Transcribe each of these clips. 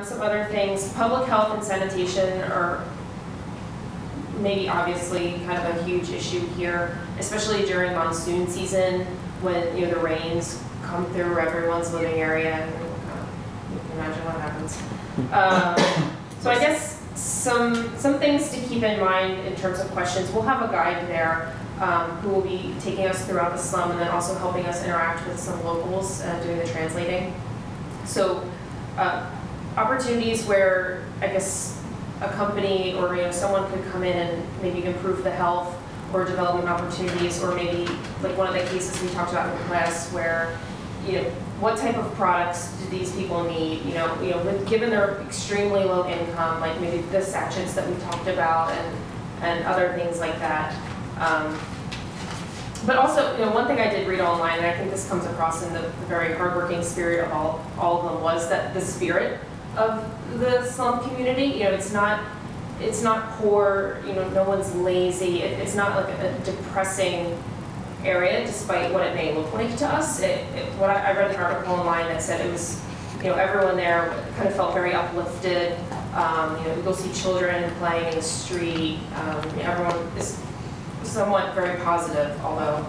some other things. Public health and sanitation are maybe obviously kind of a huge issue here, especially during monsoon season when the rains come through everyone's living area, and you can imagine what happens. So I guess some things to keep in mind in terms of questions. We'll have a guide there who will be taking us throughout the slum and then also helping us interact with some locals doing the translating. So opportunities where I guess a company or someone could come in and maybe improve the health or development opportunities, or maybe like one of the cases we talked about in class where what type of products do these people need? Given their extremely low income, like maybe the sachets that we talked about and other things like that. But also, one thing I did read online, and I think this comes across in the very hardworking spirit of all of them, was that the spirit of the slum community, it's not poor, no one's lazy. It's not like a depressing area, despite what it may look like to us. I read an article online that said it was, everyone there kind of felt very uplifted. You go see children playing in the street. Everyone is somewhat very positive, although.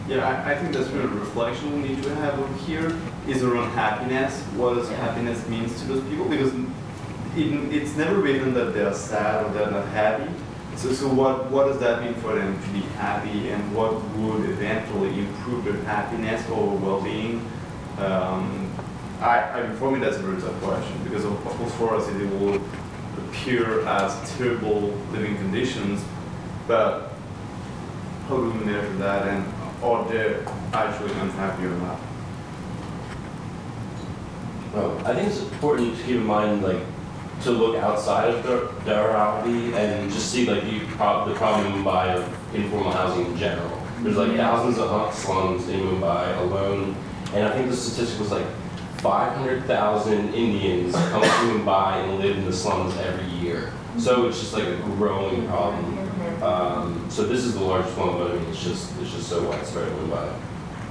Yeah, I think that's really a reflection we need to have over here is around happiness. What does happiness means to those people? Because it's never written that they're sad or they're not happy. So what does that mean for them to be happy, and what would eventually improve their happiness or well-being? For me, that's a very tough question, because of course for us it will appear as terrible living conditions, but how do we measure that, and are they actually unhappy or not? Well, I think it's important to keep in mind, to look outside of Dharavi and just see the problem in Mumbai of informal housing in general. There's thousands of slums in Mumbai alone, and I think the statistic was 500,000 Indians come to Mumbai and live in the slums every year. So it's just a growing problem. So this is the largest one, but I mean it's just so widespread in Mumbai.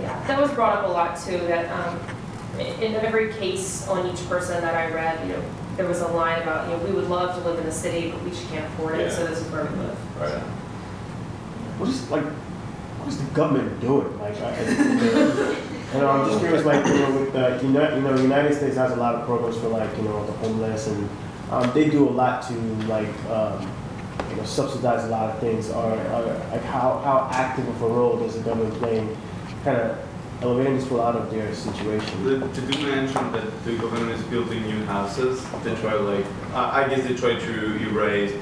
Yeah, that was brought up a lot too. That in every case on each person that I read, there was a line about we would love to live in the city, but we just can't afford it. So this is where we live. Right. So. What is the government doing? I'm just curious, with the United States has a lot of programs for the homeless, and they do a lot to subsidize a lot of things. Or how active of a role does the government play in kind of elevating this people out of their situation? To do mention that the government is building new houses. They try I guess they try to erase